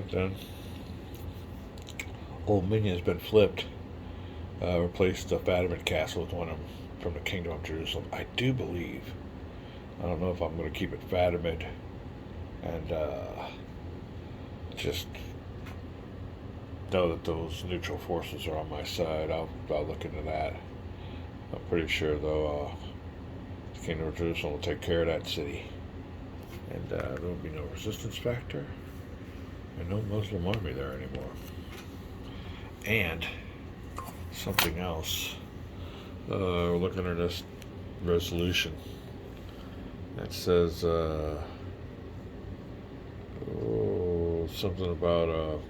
Alright then. Old Minion's been flipped. Replaced the Fatimid Castle with one from the Kingdom of Jerusalem. I do believe. I don't know if I'm going to keep it Fatimid and just know that those neutral forces are on my side. I'll look into that. I'm pretty sure, though, the Kingdom of Jerusalem will take care of that city. And there will be no resistance factor and no Muslim army there anymore. And something else. We're looking at this resolution. It says something about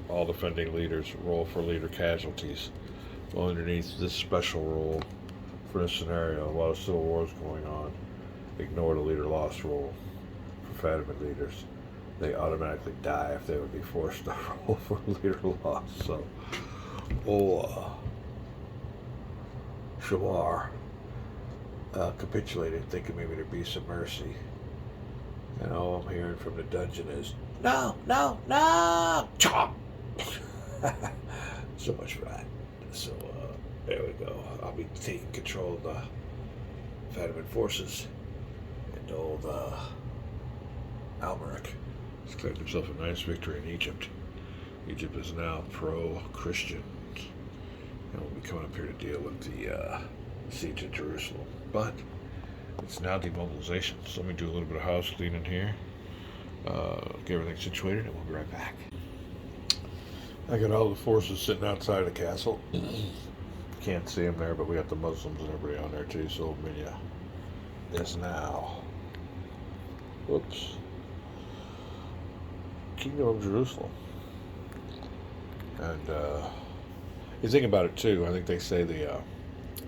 all defending leaders roll for leader casualties. Well, underneath this special rule for this scenario, a lot of civil wars going on. Ignore the leader loss rule for Fatimid leaders. They automatically die if they would be forced to roll for leader loss. So, Shawar capitulated, thinking maybe there'd be some mercy. And all I'm hearing from the dungeon is, no, no, no! Chop! So much for that. So, there we go. I'll be taking control of the Fatimid forces. And old Almeric has claimed himself a nice victory in Egypt. Egypt is now pro-Christian. And we'll be coming up here to deal with the siege of Jerusalem. But it's now demobilization. So let me do a little bit of house cleaning here. Get everything situated, and we'll be right back. I got all the forces sitting outside the castle. Can't see them there, but we got the Muslims and everybody on there too. So Minya is now, whoops, Kingdom of Jerusalem. And you think about it too. I think they say the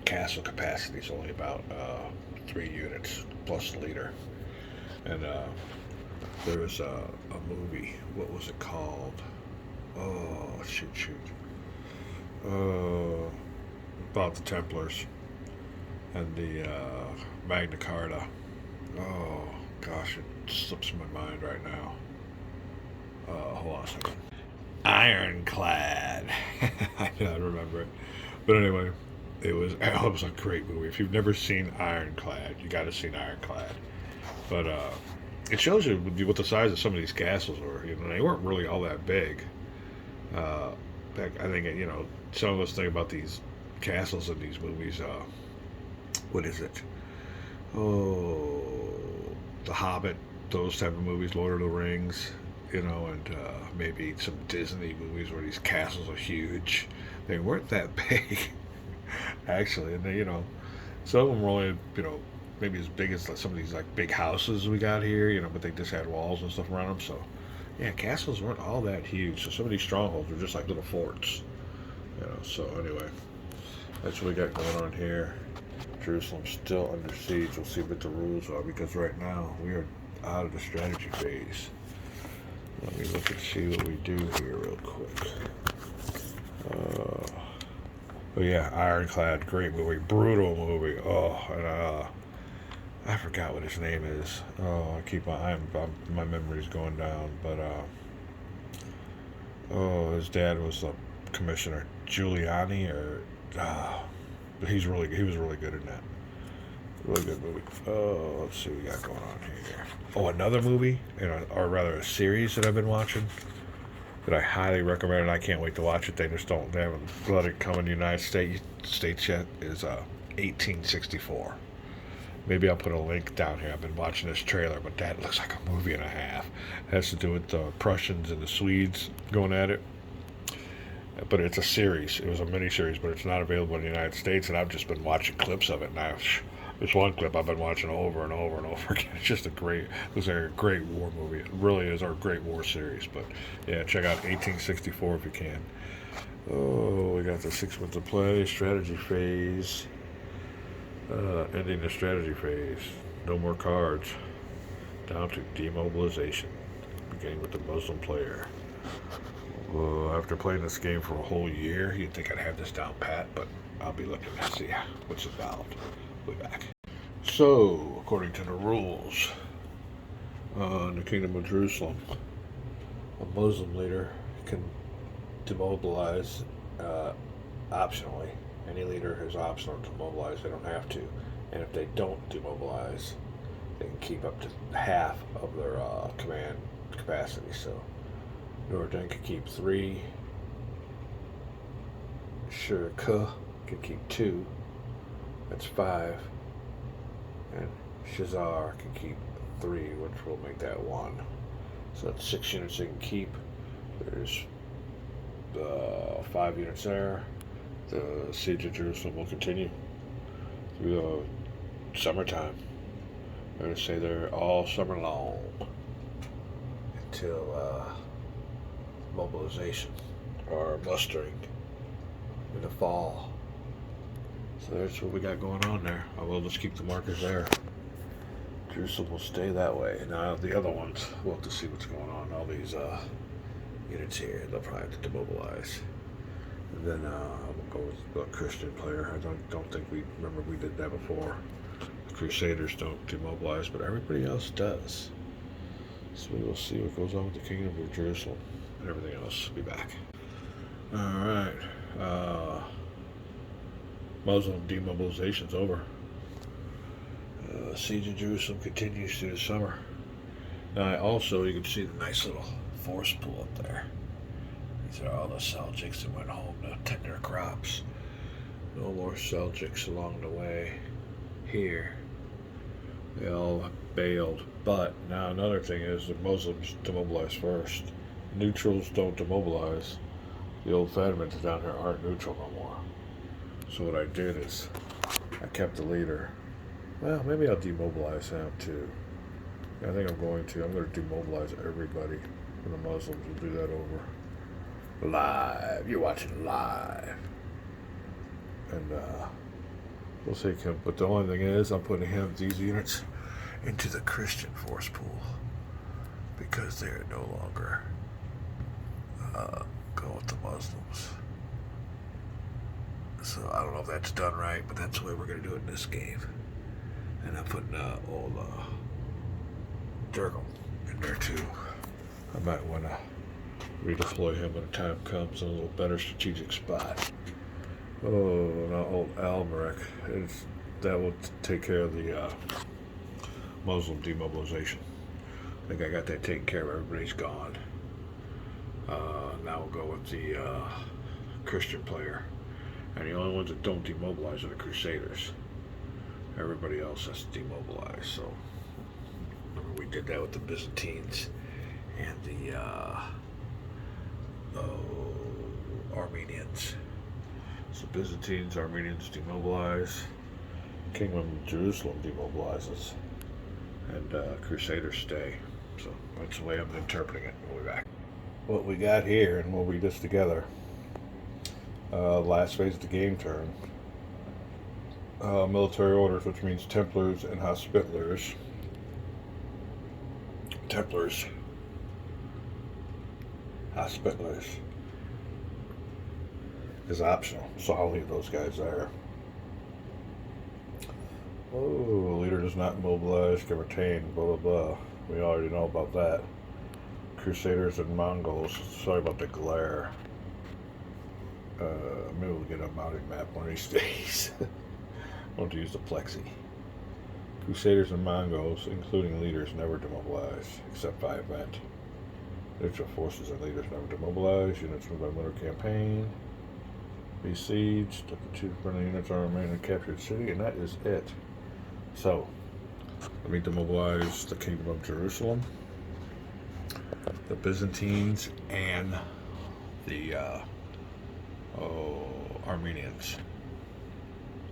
castle capacity is only about 3 units plus the leader. And there was a movie. What was it called? Oh, shoot. About the Templars and the Magna Carta. Oh, gosh, it slips my mind right now. Hold on a second. Ironclad. I don't remember it. But anyway, it was a great movie. If you've never seen Ironclad, you got to see Ironclad. But it shows you what the size of some of these castles were. You know, they weren't really all that big. I think, some of us think about these castles in these movies. What is it? Oh, The Hobbit, those type of movies, Lord of the Rings, and maybe some Disney movies where these castles are huge. They weren't that big, actually. And they, some of them were only, maybe as big as some of these like big houses we got here, but they just had walls and stuff around them. So, yeah, castles weren't all that huge. So some of these strongholds were just like little forts, So anyway, that's what we got going on here. Jerusalem's still under siege. We'll see what the rules are, because right now we are out of the strategy phase. Let me look and see what we do here real quick. Oh yeah, Ironclad, great movie, brutal movie. Oh, and I forgot what his name is. Oh, my memory's going down. But his dad was the commissioner, Giuliani, he was really good in that. Really good movie. Oh, let's see what we got going on here. Oh, another movie, or rather a series that I've been watching that I highly recommend, and I can't wait to watch it. They haven't let it come in the United States yet. Is 1864. Maybe I'll put a link down here. I've been watching this trailer, but that looks like a movie and a half. It has to do with the Prussians and the Swedes going at it. But it's a series. It was a mini-series, but it's not available in the United States, and I've just been watching clips of it now. This one clip I've been watching over and over and over again. It's just looks like a great war movie. It really is our great war series. But yeah, check out 1864 if you can. Oh, we got the 6 months of play, strategy phase. Ending the strategy phase. No more cards. Down to demobilization. Beginning with the Muslim player. After playing this game for a whole year, you'd think I'd have this down pat, but I'll be looking to see what's involved. We'll be back. So, according to the rules in the Kingdom of Jerusalem, A Muslim leader can demobilize optionally. Any leader is optional to mobilize, they don't have to. And if they don't demobilize, they can keep up to half of their command capacity. So Norodin could keep 3, Shirkuh could keep 2, that's 5, and Shazar can keep 3, which will make that 1. So that's 6 units they can keep. There's 5 units there. The siege of Jerusalem will continue through the summertime. They're going to stay there all summer long until mobilization or mustering in the fall. So that's what we got going on there. I will just keep the markers there. Jerusalem will stay that way. Now the other ones, we'll have to see what's going on. All these units here, they'll probably have to demobilize. And then we'll go with a Christian player. I don't think we did that before. The Crusaders don't demobilize, but everybody else does. So we will see what goes on with the Kingdom of Jerusalem and everything else. Be back. All right. Muslim demobilization's over. Siege of Jerusalem continues through the summer. Now, also, you can see the nice little forest pool up there. These are all the Seljuks that went home to tend their crops. No more Seljuks along the way here. They all bailed. But now another thing is the Muslims demobilize first. Neutrals don't demobilize. The old Fatimans down here aren't neutral no more. So what I did is I kept the leader. Well, maybe I'll demobilize him too. I think I'm going to demobilize everybody. And the Muslims will do that over. Live. You're watching live. And we'll see him. But the only thing is, I'm putting these units into the Christian force pool because they're no longer going with the Muslims. So I don't know if that's done right, but that's the way we're going to do it in this game. And I'm putting old Durgam in there too. I might want to redeploy him when the time comes in a little better strategic spot. Oh, now old Almeric. That will take care of the Muslim demobilization. I think I got that taken care of. Everybody's gone. Now we'll go with the Christian player. And the only ones that don't demobilize are the Crusaders. Everybody else has to demobilize. So remember we did that with the Byzantines and the Armenians. So Byzantines, Armenians demobilize. Kingdom of Jerusalem demobilizes. And Crusaders stay. So that's the way I'm interpreting it. We'll be back. What we got here, and we'll read this together. Last phase of the game turn. Military orders, which means Templars and Hospitallers. Templars. Hospitallers is optional, so I'll leave those guys there. Oh, leader does not mobilize, can retain, blah blah blah. We already know about that. Crusaders and Mongols. Sorry about the glare. Maybe we'll get a mounting map one of these days. I want to use the plexi. Crusaders and Mongols, including leaders, never demobilize, except by event. Neutral forces and leaders never demobilize. Units moved by winter campaign. Besieged. Up to 2 friendly units are remaining in a captured city, and that is it. So, let me demobilize the Kingdom of Jerusalem, the Byzantines, and the Armenians.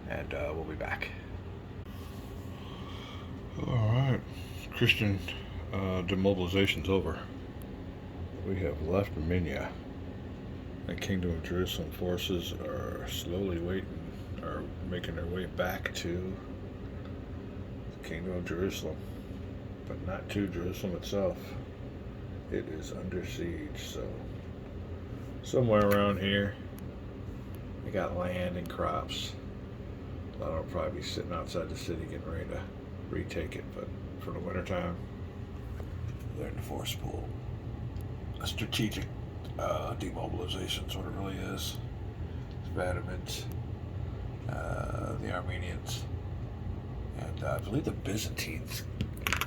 And we'll be back. Alright, Christian demobilization's over. We have left Armenia. The Kingdom of Jerusalem forces are slowly making their way back to the Kingdom of Jerusalem, but not to Jerusalem itself. It is under siege, so somewhere around here they got land and crops. A lot of them will probably be sitting outside the city getting ready to retake it, but for the winter time, they're in the force pool. a strategic demobilization is what it really is. Vadivids, the Armenians, and I believe the Byzantines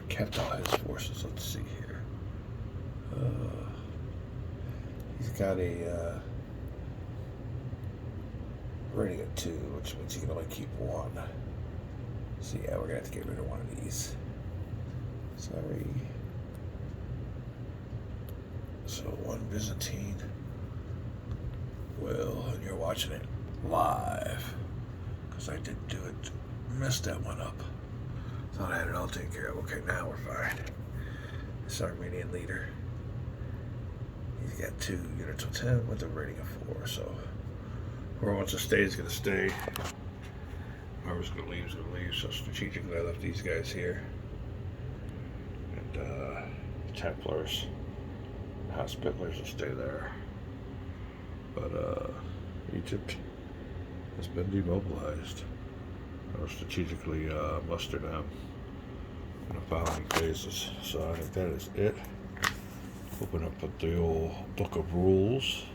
kept all his forces. Let's see here. He's got a rating of 2, which means he can only keep 1. So yeah, we're gonna have to get rid of one of these. Sorry. So 1 Byzantine. Well, and you're watching it live, because I didn't do it. Messed that one up. Thought I had it all taken care of. Okay, now we're fine. This Armenian leader. He's got 2 units of 10 with a rating of 4, so whoever wants to stay is going to stay. Whoever's going to leave is going to leave, so strategically I left these guys here. And Templars and Hospitallers will stay there. But Egypt has been demobilized. I will strategically muster them in the following phases. So I think that is it. Open up the old book of rules,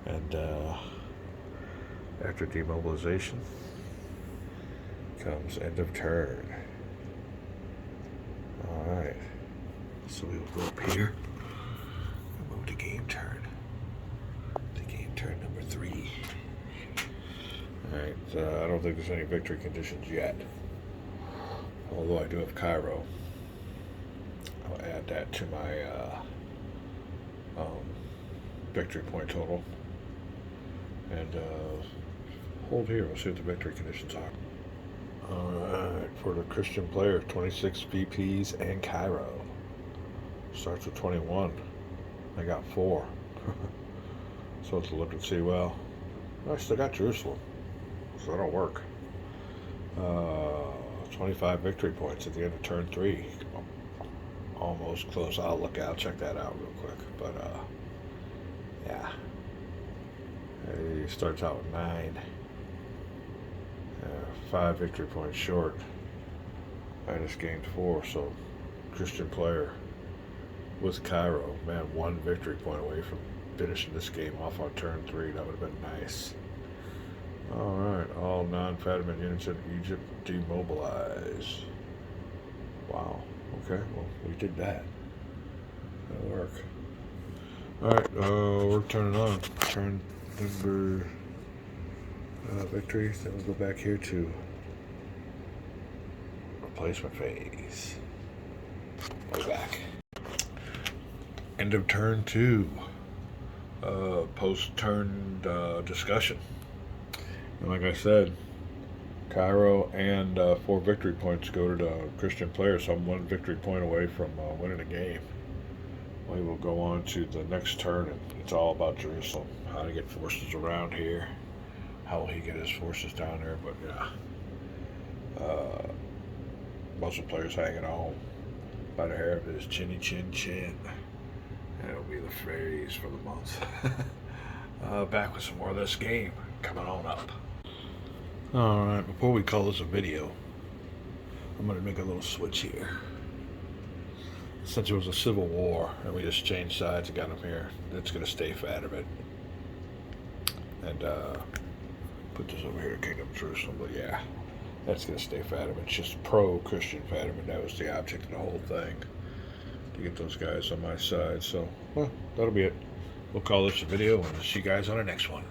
and after demobilization comes end of turn. Alright, so we will go up here and move to game turn. To game turn number 3. Alright, I don't think there's any victory conditions yet, although I do have Cairo. I'll add that to my victory point total, and hold here. We'll see what the victory conditions are. Alright, for the Christian player, 26 VPs and Cairo. Starts with 21. I got 4. So let's look and see. Well, I still got Jerusalem, so that'll work. 25 victory points at the end of turn 3. Almost close. I'll check that out real quick. But yeah, he starts out with 9. 5 victory points short. I just gained 4. So Christian player with Cairo, man, 1 victory point away from finishing this game off on turn 3. That would have been nice. Alright, all non-Fatimid units in Egypt demobilize. Wow, okay, well, we did that. That'll work. Alright, we're turning on. Turn number victory. Then we'll go back here to replacement phase. Go back. End of turn 2. Post-turn discussion. And like I said, Cairo and 4 victory points go to the Christian player, so I'm 1 victory point away from winning a game. We will go on to the next turn, and it's all about Jerusalem. How to get forces around here. How will he get his forces down there? But yeah, Muslim players hanging on by the hair of his chinny chin chin. That'll be the phrase for the month. Back with some more of this game coming on up. Alright, before we call this a video, I'm going to make a little switch here. Since it was a civil war and we just changed sides and got them here, it's going to stay Fatimid. And put this over here to Kingdom of Jerusalem. But yeah, that's going to stay Fatimid. It's just pro-Christian Fatimid. That was the object of the whole thing, to get those guys on my side. So, well, that'll be it. We'll call this a video, and see you guys on the next one.